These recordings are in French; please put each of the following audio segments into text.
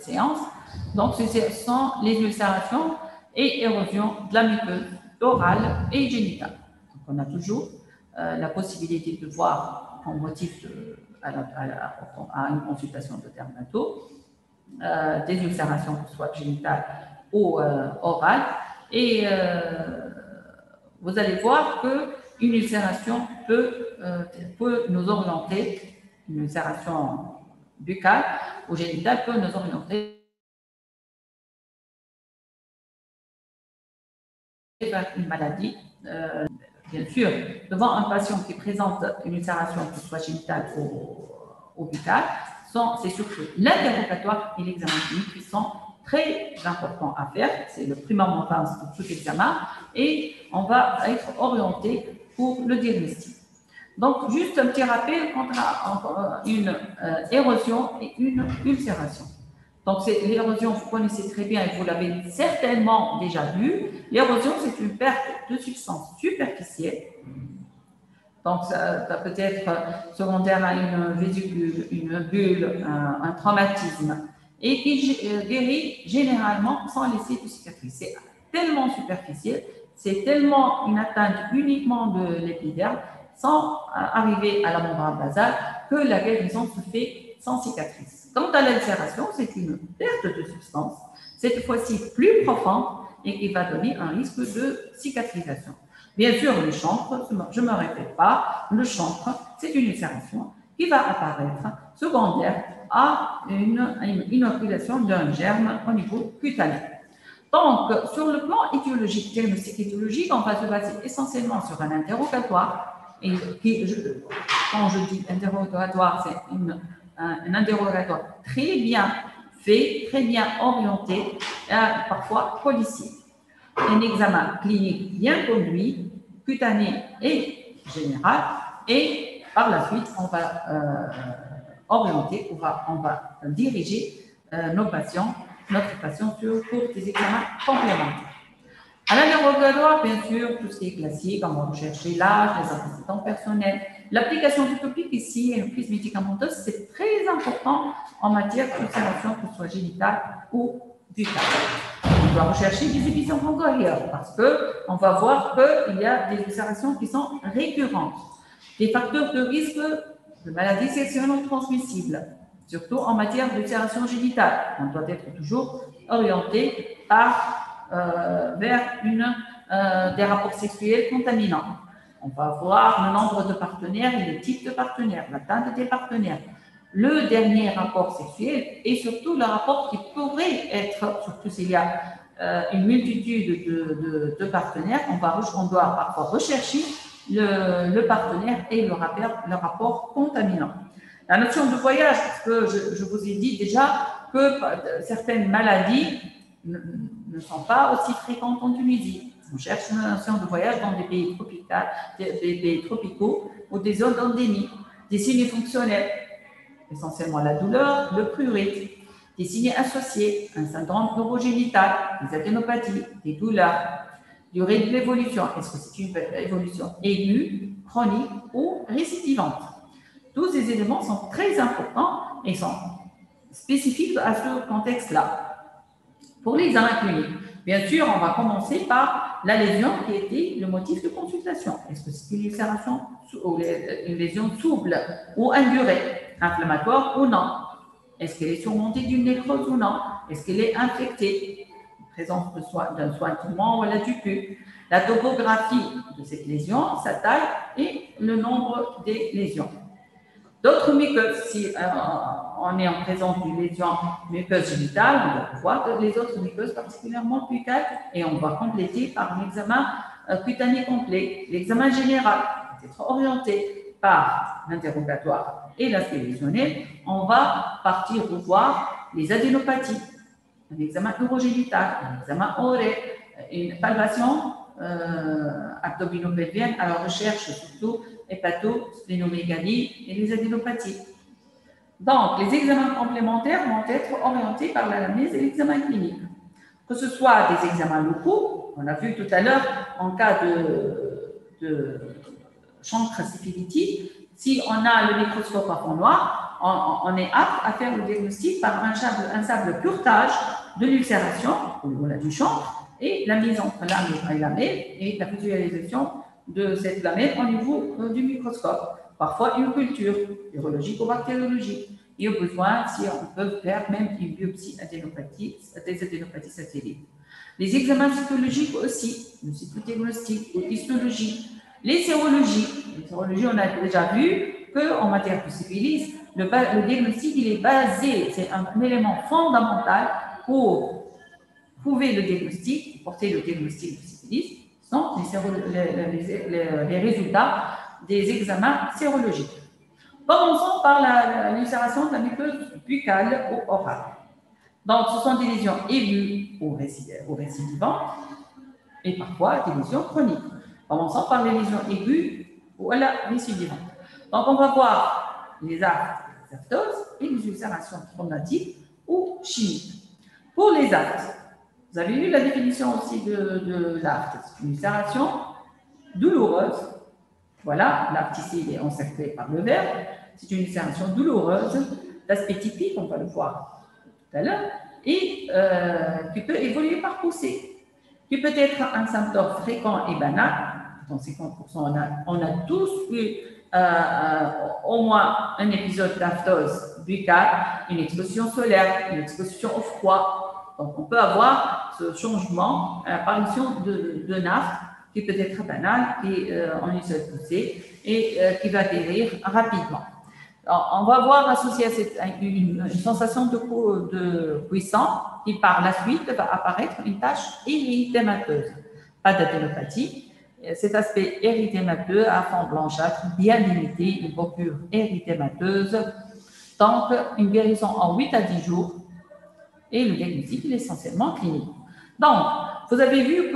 séance. Donc, ce sont les ulcérations et érosions de la muqueuse orale et génitale. Donc, on a toujours la possibilité de voir en motif à une consultation de dermato des ulcérations, que ce soit génitales ou orales. Et vous allez voir qu'une ulcération peut nous orienter, une ulcération buccale ou génitale peut nous orienter vers une maladie. Bien sûr, devant un patient qui présente une ulcération, que ce soit génitale ou buccale, c'est surtout l'interrogatoire et l'examen clinique qui sont très importants à faire. C'est le primordial pour tout examen et on va être orienté pour le diagnostic. Donc, juste un petit rappel entre une érosion et une ulcération. Donc, l'érosion, vous connaissez très bien et vous l'avez certainement déjà vu. L'érosion, c'est une perte de substance superficielle. Donc, ça peut être secondaire à une vésicule, une bulle, un traumatisme, et qui guérit généralement sans laisser de cicatrice. C'est tellement superficiel, c'est tellement une atteinte uniquement de l'épiderme, sans arriver à la membrane basale, que la guérison se fait sans cicatrice. Quant à l'ulcération, c'est une perte de substance, cette fois-ci plus profonde, et qui va donner un risque de cicatrisation. Bien sûr, le chancre, je ne me répète pas, le chancre, c'est une ulcération qui va apparaître secondaire à une inoculation d'un germe au niveau cutané. Donc, sur le plan étiologique, diagnostic étiologique, on va se baser essentiellement sur un interrogatoire. Et quand je dis interrogatoire, c'est un interrogatoire très bien fait, très bien orienté, parfois policier. Un examen clinique bien conduit, cutané et général, et par la suite, on va orienter, on va diriger notre patient pour des examens complémentaires. À l'interrogatoire, bien sûr, tout ce qui est classique, on va rechercher l'âge, les antécédents personnels. L'application du topique ici et une prise médicamenteuse, c'est très important en matière d'ulcération, que ce soit génitale ou buccale. On doit rechercher des émissions antérieures parce qu'on va voir qu'il y a des ulcérations qui sont récurrentes. Des facteurs de risque de maladies sexuellement transmissibles, surtout en matière d'ulcération génitale. On doit être toujours orienté vers des rapports sexuels contaminants. On va voir le nombre de partenaires et le type de partenaires, la taille des partenaires, le dernier rapport sexuel et surtout le rapport qui pourrait être, surtout s'il y a une multitude de partenaires, on doit parfois rechercher le partenaire et le rapport contaminant. La notion de voyage, parce que je vous ai dit déjà que certaines maladies ne sont pas aussi fréquentes en Tunisie. On cherche une notion de voyage dans des pays tropicaux ou des zones endémiques, des signes fonctionnels, essentiellement la douleur, le prurite, des signes associés, un syndrome neurogénital, des adénopathies, des douleurs, durée de l'évolution, est-ce que c'est une évolution aiguë, chronique ou récidivante. Tous ces éléments sont très importants et sont spécifiques à ce contexte-là. Pour l'examen clinique, bien sûr, on va commencer par la lésion qui était le motif de consultation. Est-ce que c'est une ulcération ou une lésion souple ou indurée, inflammatoire ou non? Est-ce qu'elle est surmontée d'une nécrose ou non? Est-ce qu'elle est infectée? Présence d'un sointement ou la du pus. La topographie de cette lésion, sa taille et le nombre des lésions. D'autres muqueuses, si on est en présence d'une lésion muqueuse génitale, on va voir les autres muqueuses particulièrement buccales et on va compléter par un examen cutané complet. L'examen général va être orienté par l'interrogatoire et l'aspect lésionnel. On va partir revoir les adénopathies, un examen urogénital, un examen oral, une palpation abdominopelvienne à la recherche surtout hépato-splénomégalie et les adénopathies. Donc, les examens complémentaires vont être orientés par l'anamnèse et l'examen clinique. Que ce soit des examens locaux, on a vu tout à l'heure en cas de chancre syphilitique, Si on a le microscope à fond noir, on est apte à faire le diagnostic par un simple curetage de l'ulcération du chantre et la mise entre la lamelle et la visualisation de cette lamelle au niveau du microscope. Parfois, une culture virologique ou bactériologique. Et au besoin, si on peut faire même une biopsie des adénopathies satellites. Les examens cytologiques aussi, le cytodiagnostic, ou histologie. Les sérologies, on a déjà vu qu'en matière de syphilis, le diagnostic il est basé, c'est un élément fondamental pour prouver le diagnostic, porter le diagnostic de syphilis, sont les résultats des examens sérologiques. Commençons par l'ulcération de la muqueuse buccale ou orale. Donc, ce sont des lésions aiguës ou récidivantes et parfois des lésions chroniques. Commençons par les lésions aiguës ou récidivantes. Donc, on va voir les actes, les aphthoses et les ulcérations traumatiques ou chimiques. Pour les actes, vous avez vu la définition aussi de l'acte. C'est une ulcération douloureuse. Voilà, l'acte ici il est encerclé par le verbe. C'est une ulcération douloureuse, d'aspect typique, on va le voir tout à l'heure, et qui peut évoluer par poussée, qui peut être un symptôme fréquent et banal. Dans 50%, on a tous eu au moins un épisode d'aphthose buccale, une exposition solaire, une exposition au froid. Donc, on peut avoir ce changement, l'apparition de naphte qui peut être banal, qui en une seule poussée et qui va guérir rapidement. Alors, on va voir associé à une sensation de cuisson qui par la suite va apparaître une tache érythémateuse. Pas d'adénopathie. Cet aspect érythémateux à fond blanchâtre, bien limité, une bordure érythémateuse, donc une guérison en 8 à 10 jours et le diagnostic est essentiellement clinique. Donc, vous avez vu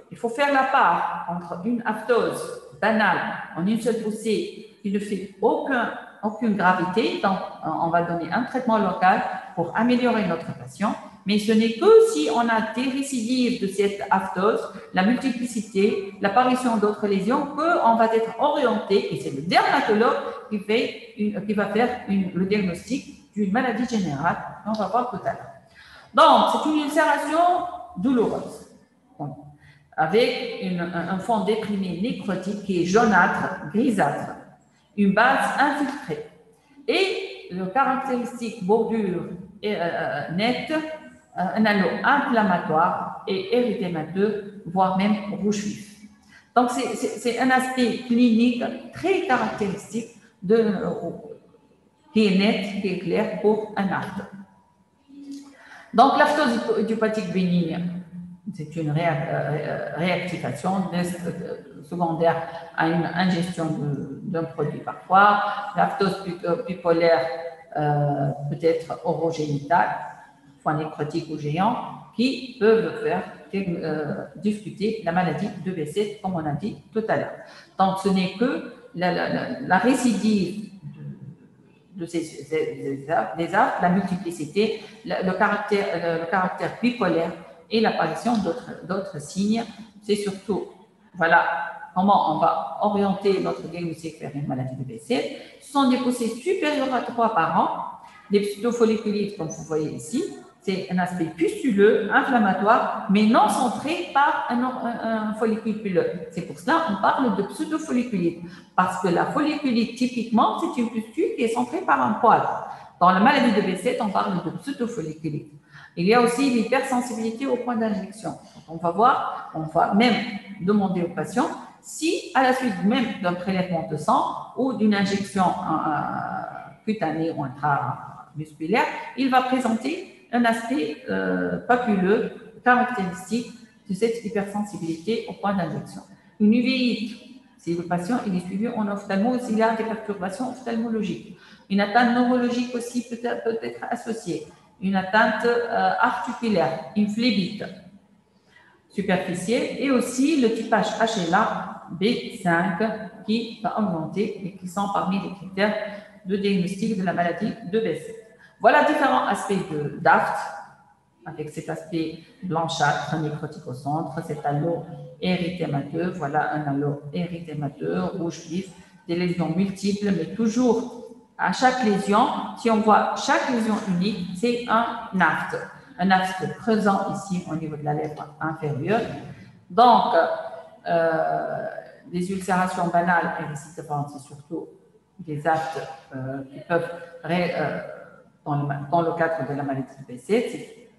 qu'il faut faire la part entre une aphthose banale en une seule poussée qui ne fait aucune gravité, donc on va donner un traitement local pour améliorer notre patient, mais ce n'est que si on a des récidives de cette aphthose, la multiplicité, l'apparition d'autres lésions, qu'on va être orienté, et c'est le dermatologue qui va faire le diagnostic d'une maladie générale, on va voir tout à l'heure. Donc, c'est une ulcération douloureuse, avec un fond déprimé nécrotique qui est jaunâtre, grisâtre, une base infiltrée. Et le caractéristique bordure nette, un halo inflammatoire et érythémateux, voire même rouge vif. Donc, c'est un aspect clinique très caractéristique qui est net, qui est clair pour un acte. Donc, l'aphthose idiopathique bénigne, c'est une réactivation secondaire à une ingestion d'un produit parfois. L'aphthose bipolaire peut être orogénitale, fois nécrotique ou géant, qui peuvent faire discuter la maladie de BC, comme on a dit tout à l'heure. Donc, ce n'est que la récidive des actes, la multiplicité, le caractère bipolaire et l'apparition d'autres signes. C'est surtout, voilà, comment on va orienter notre diagnostic vers une maladie de BC. Ce sont des poussées supérieures à 3 par an, des pseudofolliculites, comme vous voyez ici. C'est un aspect pustuleux, inflammatoire, mais non centré par un follicule pileux. C'est pour cela qu'on parle de pseudofolliculite, parce que la folliculite, typiquement, c'est une pustule qui est centrée par un poil. Dans la maladie de B7, on parle de pseudofolliculite. Il y a aussi l'hypersensibilité au point d'injection. On va voir, on va même demander au patient si, à la suite même d'un prélèvement de sang ou d'une injection cutanée ou intramusculaire, il va présenter un aspect papuleux caractéristique de cette hypersensibilité au point d'injection. Une uvéite, si le patient est suivi en ophtalmo, s'il a des perturbations ophtalmologiques. Une atteinte neurologique aussi peut être associée. Une atteinte articulaire, une phlébite superficielle, et aussi le typage HLA B5 qui va augmenter et qui sont parmi les critères de diagnostic de la maladie de BC. Voilà différents aspects d'APHT, avec cet aspect blanchâtre, nécrotique au centre, cet halo érythémateux, voilà un halo érythémateux, rouge vif, des lésions multiples, mais toujours à chaque lésion, si on voit chaque lésion unique, c'est un afte creusant ici au niveau de la lèvre inférieure. Donc, les ulcérations banales et récidivantes, c'est surtout des aftes qui peuvent, dans le cadre de la maladie de BC,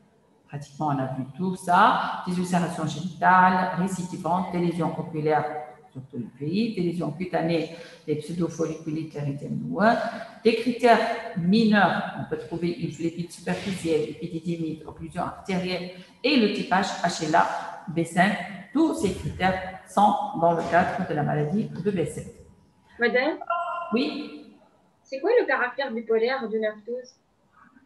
pratiquement on a vu tout ça, des ulcérations génitales, récidivantes, des lésions oculaires, surtout le pays, des lésions cutanées, des pseudofolliculites érythèmes, des critères mineurs, on peut trouver une phlébite superficielle, épididymite, occlusion artérielle et le typage HLA, B5. Tous ces critères sont dans le cadre de la maladie de B7. Madame? Oui. C'est quoi le caractère bipolaire d'une aphthose?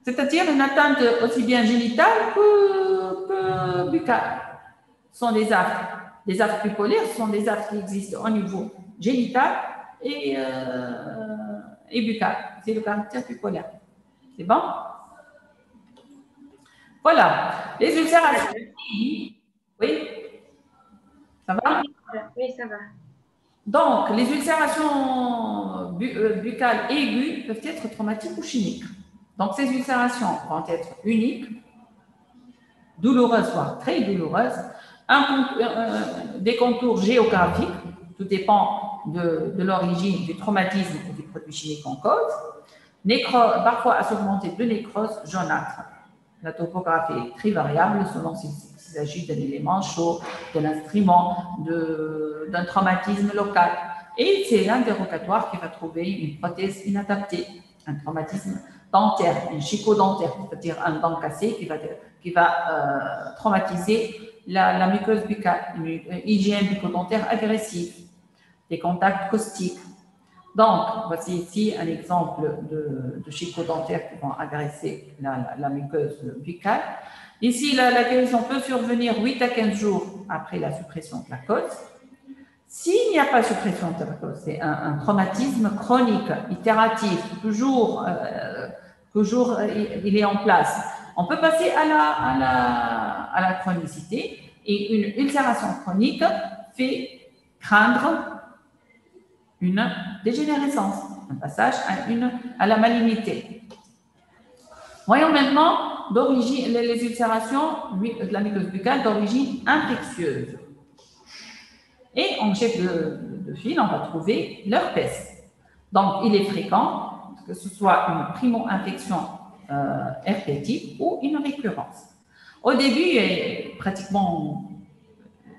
C'est-à-dire une atteinte aussi bien génitale que buccale. Ce sont des aftes. Les aftes bipolaires sont des aftes qui existent au niveau génital et buccal. C'est le caractère bipolaire. C'est bon? Voilà. Les ulcérations. Oui? Ça va? Oui, ça va. Donc, les ulcérations buccales aiguës peuvent être traumatiques ou chimiques. Donc, ces ulcérations vont être uniques, douloureuses, voire très douloureuses, des contours géographiques, tout dépend de l'origine du traumatisme ou du produit chimique en cause, parfois assortmentées de nécrose jaunâtre. La topographie est très variable selon s'il s'agit d'un élément chaud, d'un instrument, d'un traumatisme local. Et c'est l'interrogatoire qui va trouver une prothèse inadaptée, un traumatisme dentaire, une chico-dentaire, c'est-à-dire un dent cassé qui va traumatiser la muqueuse buccale, une hygiène bucco-dentaire agressive, des contacts caustiques. Donc, voici ici un exemple de chico-dentaire qui vont agresser la muqueuse buccale. Ici, la guérison peut survenir 8 à 15 jours après la suppression de la cause. S'il n'y a pas de suppression de la cause, c'est un traumatisme chronique, itératif, toujours il est en place. On peut passer à la chronicité et une ulcération chronique fait craindre une dégénérescence, un passage à la malignité. Voyons maintenant les ulcérations de la muqueuse buccale d'origine infectieuse. Et en chef de file, on va trouver l'herpès. Donc, il est fréquent que ce soit une primo-infection herpétique ou une récurrence. Au début, pratiquement,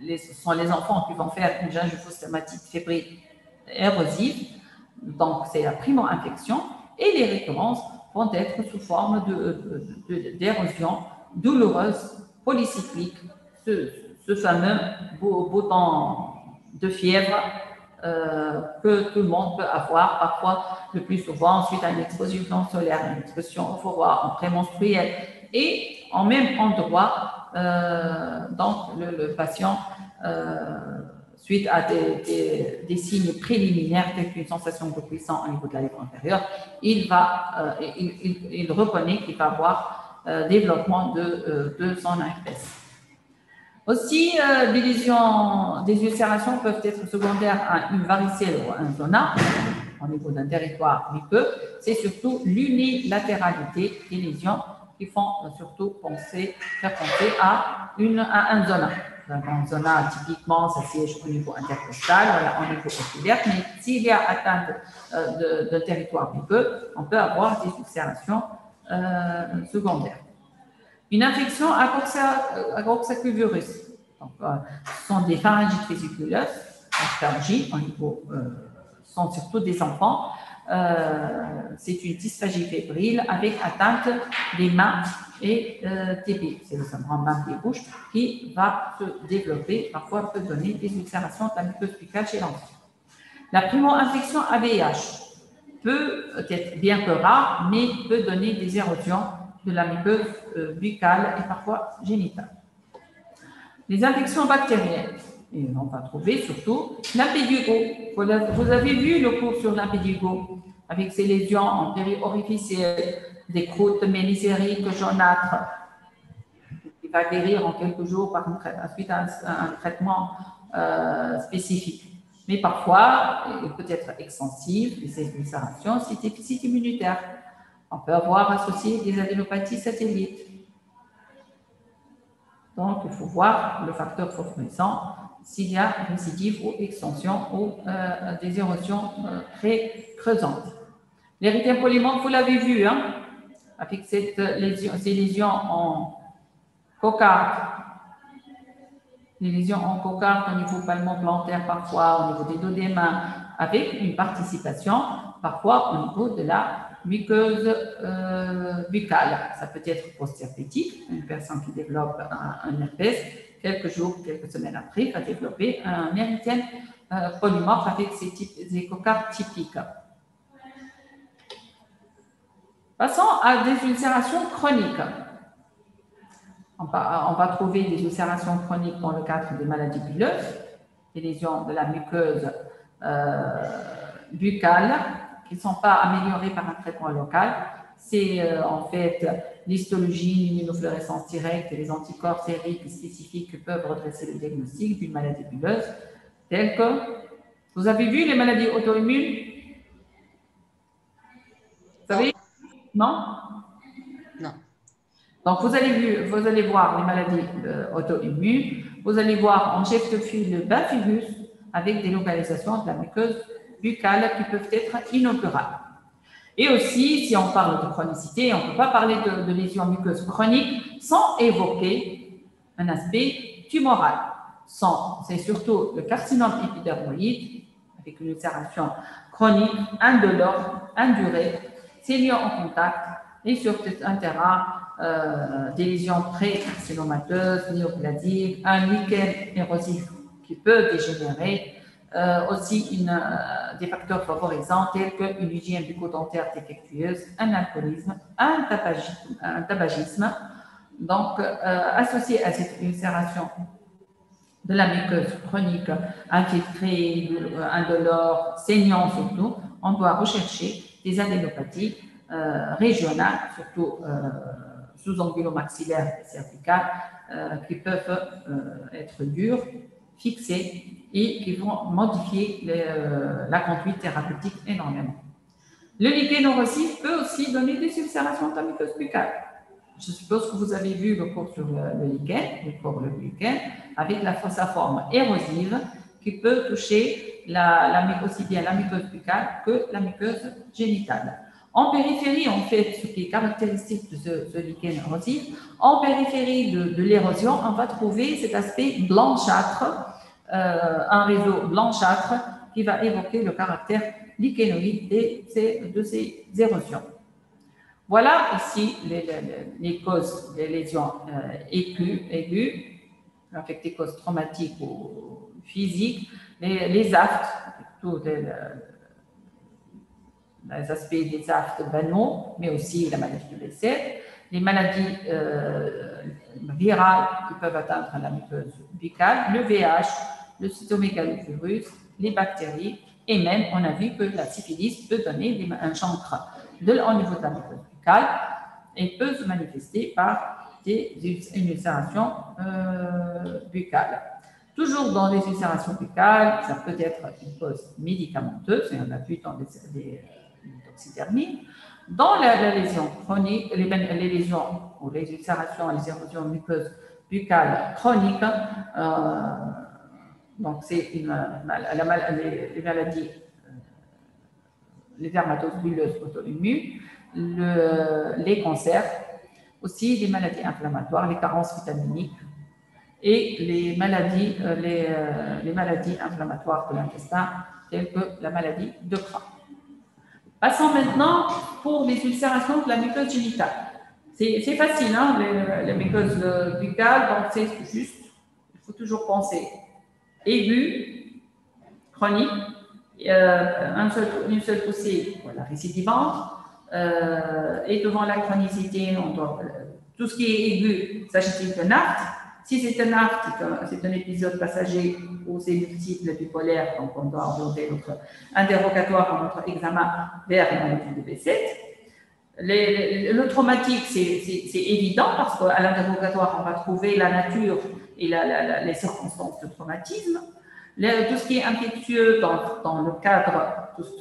ce sont les enfants qui vont faire une gingivostomate fébrile érosive, donc c'est la primo-infection, et les récurrences vont être sous forme d'érosion douloureuse, polycyclique, ce fameux beau temps de fièvre que tout le monde peut avoir, parfois le plus souvent suite à une exposition solaire, une exposition au froid, en prémenstruel, et en même endroit, donc le patient suite à des signes préliminaires tels qu'une sensation de cuisson au niveau de la lèvre inférieure, il reconnaît qu'il va avoir développement de son herpès. Aussi, des ulcérations peuvent être secondaires à une varicelle ou un zona au niveau d'un territoire muqueux. C'est surtout l'unilatéralité des lésions qui font surtout faire penser à un zona. Un zona, typiquement, ça siège au niveau intercostal, au niveau oculaire, mais s'il y a atteinte d'un territoire muqueux, on peut avoir des ulcérations secondaires. Une infection à coxsackie-virus. Ce sont des pharyngites vésiculeuses, aspergines, au niveau, sont surtout des enfants. C'est une dysphagie fébrile avec atteinte des mains et des pieds. C'est le syndrome main-pied-bouche qui va se développer, parfois peut donner des ulcérations de la muqueuse buccale chez l'enfant. La primo-infection AVIH peut être bien que rare, mais peut donner des érosions de la muqueuse buccale et parfois génitale. Les infections bactériennes, et on va trouver surtout l'impédigo. Vous avez vu le cours sur l'impédigo, avec ses lésions en périorificielle, des croûtes ménisériques jaunâtres, qui va guérir en quelques jours suite à un traitement spécifique. Mais parfois, il peut être extensif, les ulcérations, c'est déficit immunitaire. On peut avoir associé des adénopathies satellites. Donc, il faut voir le facteur favorisant s'il y a récidive ou extension ou des érosions très creusantes. L'érythème polymorphe, vous l'avez vu, hein, avec ces lésions en cocarde. Les lésions en cocarde au niveau palmo-plantaire, parfois au niveau des dos des mains, avec une participation, parfois au niveau de la muqueuse buccale. Ça peut être post-herpétique, une personne qui développe un herpès, quelques jours, quelques semaines après, va développer un érythème polymorphe avec ces cocardes typiques. Passons à des ulcérations chroniques. On va trouver des ulcérations chroniques dans le cadre des maladies bulleuses, des lésions de la muqueuse buccale qui ne sont pas améliorées par un traitement local. C'est en fait l'histologie, l'immunofluorescence directe et les anticorps sériques spécifiques qui peuvent redresser le diagnostic d'une maladie bulleuse, telle que, vous avez vu les maladies auto-immunes? Vous savez? Non? Non. Donc, vous allez voir les maladies auto-immunes, vous allez voir en chef de file le bacillus avec des localisations de la muqueuse buccale qui peuvent être inaugurables. Et aussi, si on parle de chronicité, on ne peut pas parler de lésions muqueuses chroniques sans évoquer un aspect tumoral. C'est surtout le carcinome épidermoïde avec une ulcération chronique, indolore, indurée, saignant en contact et sur un terrain des lésions pré-carcinomateuses, néoplasiques, un lichen érosif qui peut dégénérer, aussi des facteurs favorisants tels qu'une hygiène bucco-dentaire défectueuse, un alcoolisme, un tabagisme. Donc, associé à cette ulcération de la muqueuse chronique infiltrée, indolore, saignant surtout, on doit rechercher des adénopathies régionales, surtout sous-angulo-maxillaires et cervicales, qui peuvent être dures, fixées et qui vont modifier la conduite thérapeutique énormément. Le lichen érosif peut aussi donner des ulcérations de la muqueuse buccale. Je suppose que vous avez vu le cours sur le lichen, avec sa forme érosive qui peut toucher aussi bien la muqueuse buccale que la muqueuse génitale. En périphérie, en fait, ce qui est caractéristique de ce lichen érosif, en périphérie de l'érosion, on va trouver cet aspect blanchâtre, un réseau blanchâtre qui va évoquer le caractère lichenoïde de ces érosions. Voilà ici les causes des lésions aiguës, avec des causes traumatiques ou physiques, les aftes, tous les aspects des aftes banaux, mais aussi la maladie de Behçet, les maladies virales qui peuvent atteindre la muqueuse buccale, le VIH, le cytomégalovirus, les bactéries, et même on a vu que la syphilis peut donner un chancre au niveau de la muqueuse buccale et peut se manifester par une ulcération buccale. Toujours dans les ulcérations buccales, ça peut être une cause médicamenteuse, et on a vu dans les toxithermies. Dans la lésion chronique, les lésions ou les ulcérations, les érosions muqueuses buccales chroniques, donc c'est les maladies, les dermatoses bulleuses auto-immunes, les cancers, aussi les maladies inflammatoires, les carences vitaminiques et les maladies inflammatoires de l'intestin, telles que la maladie de Crohn. Passons maintenant pour les ulcérations de la muqueuse génitale. C'est facile, hein, les muqueuses buccales, donc c'est juste, il faut toujours penser aiguë, chronique, une seule poussée, voilà, récidivante, et devant la chronicité, tout ce qui est aigu, s'agit-il d'un aft? Si c'est un aft, c'est un épisode passager ou c'est multiple bipolaire, donc on doit orienter notre interrogatoire, notre examen vers la maladie de Behçet. Le traumatique, c'est évident parce qu'à l'interrogatoire, on va trouver la nature et les circonstances de traumatisme. Tout ce qui est infectieux dans le cadre, que ce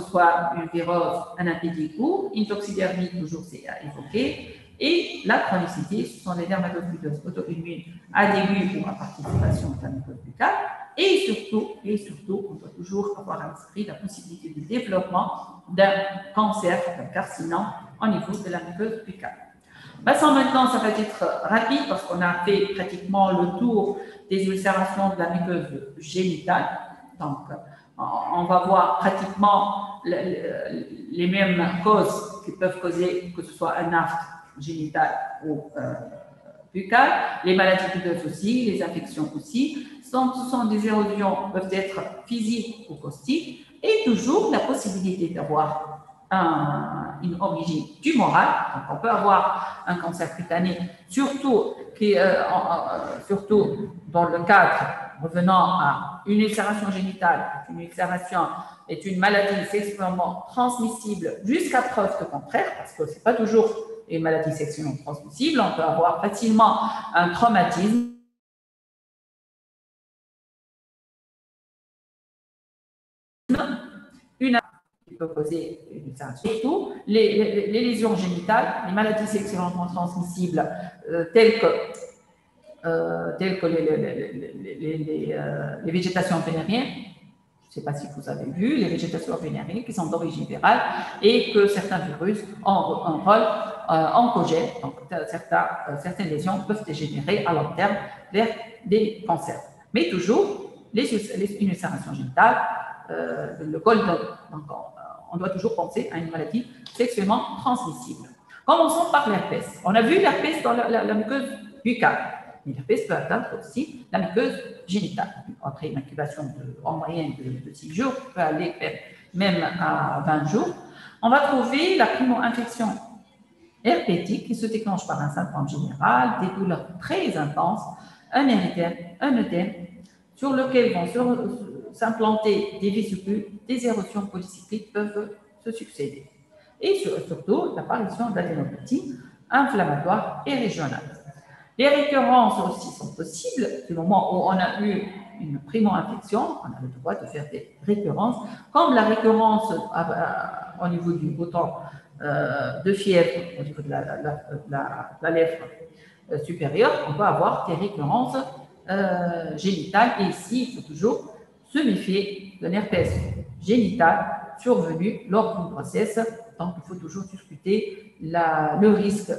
soit une virose, un impédique ou une toxidermie, toujours c'est à évoquer. Et la chronicité, ce sont les dermatophytoses auto-immunes à début ou à participation de la muqueuse buccale. Et surtout, on doit toujours avoir à l'esprit la possibilité de développement d'un cancer, d'un carcinome au niveau de la muqueuse buccale. Maintenant, ça va être rapide parce qu'on a fait pratiquement le tour des ulcérations de la muqueuse génitale. Donc, on va voir pratiquement les mêmes causes qui peuvent causer, que ce soit un afte génital ou buccal, les maladies pudeuses aussi, les infections aussi. Ce sont des érosions qui peuvent être physiques ou caustiques et toujours la possibilité d'avoir une origine tumorale. Donc, on peut avoir un cancer cutané, surtout dans le cadre revenant à une ulcération génitale. Une ulcération est une maladie sexuellement transmissible jusqu'à preuve de contraire, parce que ce n'est pas toujours une maladie sexuellement transmissible. On peut avoir facilement un traumatisme. Qui peut causer une ulcération. Surtout, les lésions génitales, les maladies sexuellement transmissibles telles que les végétations vénériennes. Je ne sais pas si vous avez vu, les végétations vénériennes qui sont d'origine virale et que certains virus ont un rôle oncogène. Donc, certaines lésions peuvent dégénérer à long terme vers des cancers. Mais toujours, une ulcération génitale, le golden. Donc, on doit toujours penser à une maladie sexuellement transmissible. Commençons par l'herpès. On a vu l'herpès dans la muqueuse buccale. Mais l'herpès peut atteindre aussi la muqueuse génitale. Après une incubation en moyenne de 6 jours, peut aller même à 20 jours. On va trouver la primo-infection herpétique qui se déclenche par un symptôme général, des douleurs très intenses, un œdème sur lequel vont s'implanter des vésicules, des érosions polycycliques peuvent se succéder. Et surtout, l'apparition d'adénopathie inflammatoire et régionale. Les récurrences aussi sont possibles. Du moment où on a eu une primo-infection, on a le droit de faire des récurrences, comme la récurrence au niveau du bouton de fièvre, au niveau de la lèvre supérieure, on peut avoir des récurrences génitales. Et ici, il faut toujours se méfier d'un herpès génital survenu lors d'une grossesse. Donc, il faut toujours discuter le risque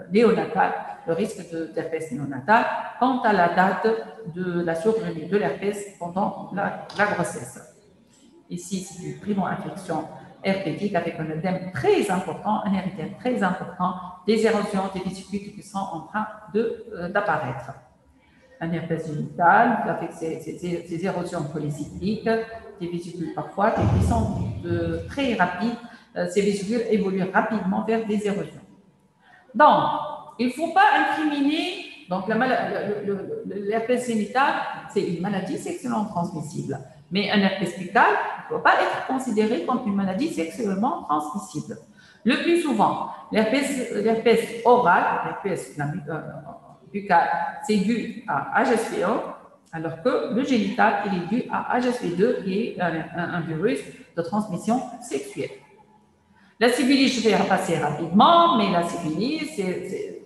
néonatal, le risque d'herpès néonatal, quant à la date de la survenue de l'herpès pendant la grossesse. Ici, c'est une primo-infection herpétique avec un œdème très important, un érythème très important, des érosions, des vésicules qui sont en train d'apparaître. Un herpès génital avec ces érosions polycycliques, des vésicules parfois, qui sont très rapides. Ces vésicules évoluent rapidement vers des érosions. Donc, il ne faut pas incriminer. Donc, l'herpès génital, c'est une maladie sexuellement transmissible. Mais un herpès buccal ne doit pas être considéré comme une maladie sexuellement transmissible. Le plus souvent, l'herpès oral, l'herpès buccal, c'est dû à HSV1, alors que le génital, il est dû à HSV2, qui est un virus de transmission sexuelle. La syphilis, je vais repasser rapidement, mais la syphilis,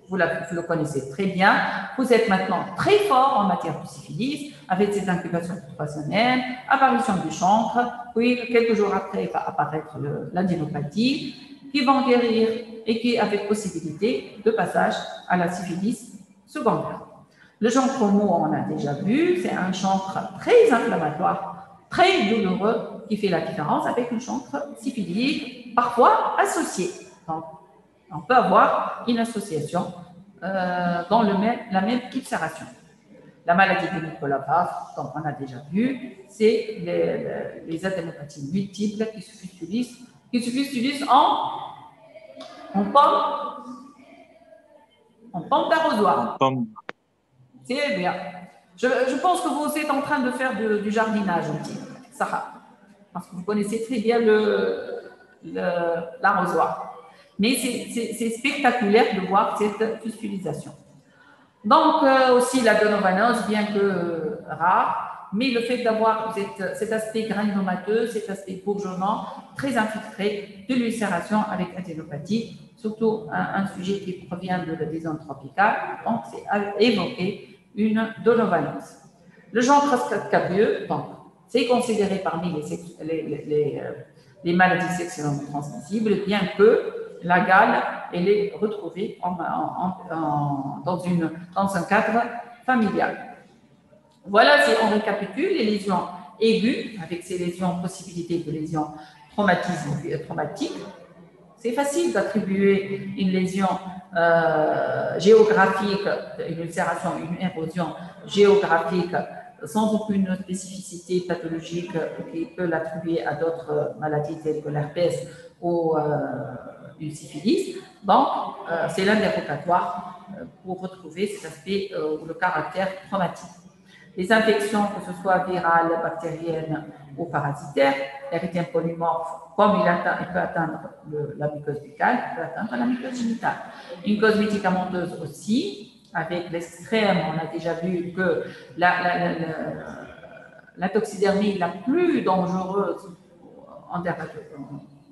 vous le connaissez très bien. Vous êtes maintenant très fort en matière de syphilis, avec ces incubations de 3 semaines, apparition du chancre, puis quelques jours après va apparaître l'adénopathie, qui vont guérir et qui avec possibilité de passage à la syphilis secondaire. Le chancre mou, on a déjà vu, c'est un chancre très inflammatoire, très douloureux, qui fait la différence avec une chancre syphilique, parfois associée. Donc, on peut avoir une association dans la même ulcération. La maladie de Nicolas Paf, comme on a déjà vu, c'est les adénopathies multiples qui se fustigent en pomme d'arrosoir. C'est bien. Je pense que vous êtes en train de faire du jardinage aussi, Sarah, parce que vous connaissez très bien l'arrosoir. Mais c'est spectaculaire de voir cette fustulisation. Donc, aussi la donovanose, bien que rare, Mais le fait d'avoir cet aspect granulomateux, cet aspect bourgeonnant, très infiltré de l'ulcération avec adénopathie, surtout un sujet qui provient des zones tropicales, donc c'est à évoquer une donovalence. Le genre cabieux, donc, c'est considéré parmi les maladies sexuellement transmissibles, bien que la gale, elle est retrouvée dans un cadre familial. Voilà, si on récapitule, les lésions aiguës, avec ces lésions, possibilité de lésions traumatiques, c'est facile d'attribuer une lésion géographique, une ulcération, une érosion géographique sans aucune spécificité pathologique qui peut l'attribuer à d'autres maladies telles que l'herpès ou une syphilis. Donc, c'est l'interrogatoire pour retrouver cet aspect ou le caractère traumatique. Les infections, que ce soit virales, bactériennes ou parasitaires, l'érythème polymorphe, comme il peut atteindre la muqueuse buccale, il peut atteindre la muqueuse génitale. Une cause médicamenteuse aussi, avec l'extrême, on a déjà vu que la toxidermie la plus dangereuse en dermatologie,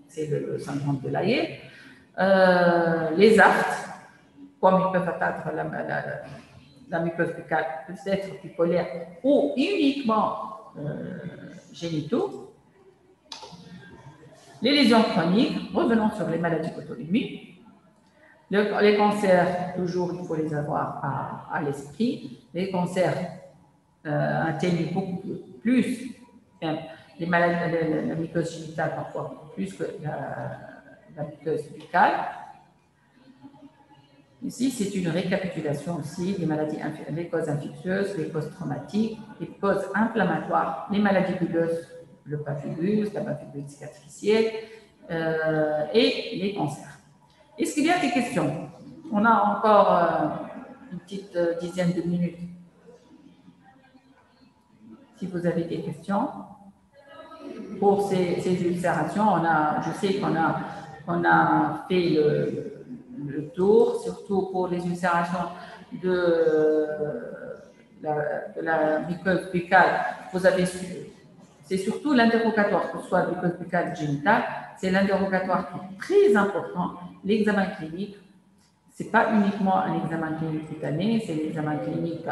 c'est le syndrome de Laïe. Les aftes, comme ils peuvent atteindre la muqueuse buccale, peut être bipolaire ou uniquement génitaux. Les lésions chroniques, revenons sur les maladies auto-immunes. Les cancers, toujours, il faut les avoir à l'esprit. Les cancers atteignent beaucoup plus, les maladies, la muqueuse génitale parfois plus que la muqueuse buccale. Ici, c'est une récapitulation aussi des maladies, les causes infectieuses, les causes traumatiques, les causes inflammatoires, les maladies bulleuses, le papillus, la papillus cicatricielle et les cancers. Est-ce qu'il y a des questions? On a encore une petite dizaine de minutes. Si vous avez des questions pour ces ulcérations, je sais qu'on a fait le tour, surtout pour les ulcérations de la muqueuse buccale. Vous avez c'est surtout l'interrogatoire, que ce soit muqueuse buccale génitale, c'est l'interrogatoire qui est très important. L'examen clinique, ce n'est pas uniquement un examen clinique cutané, c'est l'examen clinique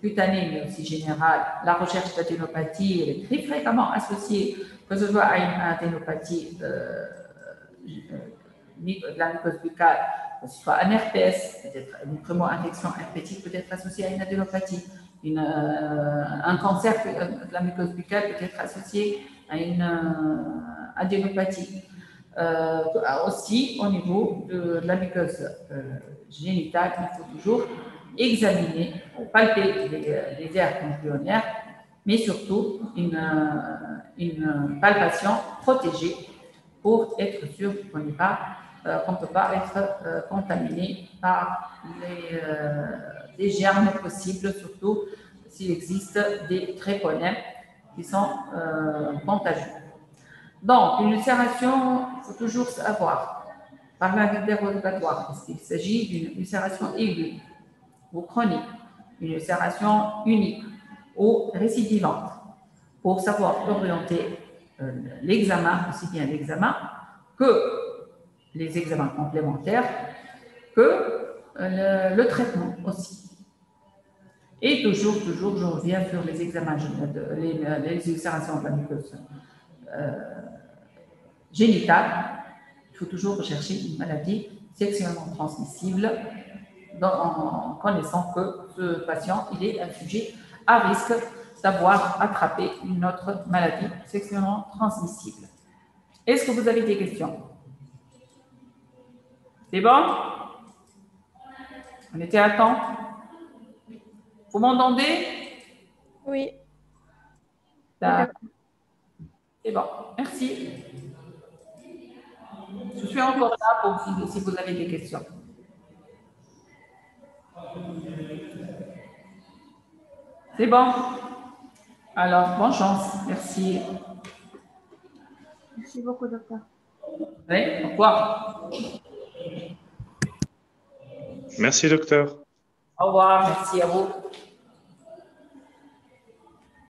cutané, mais aussi général. La recherche d'adénopathie est très fréquemment associée, que ce soit à une adénopathie de la muqueuse buccale, que ce soit un herpès, peut-être une pneumo-infection herpétique peut être associée à une adénopathie. Un cancer de la muqueuse buccale peut être associé à une adénopathie. Aussi, au niveau de la muqueuse génitale, il faut toujours examiner, palper les aires ganglionnaires, mais surtout une palpation protégée pour être sûr qu'on ne peut pas être contaminé par les germes possibles, surtout s'il existe des tréponèmes qui sont contagieux. Donc, une ulcération, il faut toujours savoir, par l'interrogatoire, est-ce qu'il s'agit d'une ulcération aiguë ou chronique, une ulcération unique ou récidivante, pour savoir orienter l'examen, aussi bien l'examen que les examens complémentaires, que le traitement aussi. Et toujours, je reviens sur les examens, les ulcérations de la muqueuse génitale. Il faut toujours rechercher une maladie sexuellement transmissible en connaissant que ce patient, il est un sujet à risque d'avoir attrapé une autre maladie sexuellement transmissible. Est-ce que vous avez des questions? C'est bon? On était à temps? Vous m'entendez? Oui. C'est bon, merci. Je suis encore là pour si vous avez des questions. C'est bon? Alors, bonne chance. Merci. Merci beaucoup, docteur. Oui, au revoir. Merci, docteur. Au revoir, merci à vous.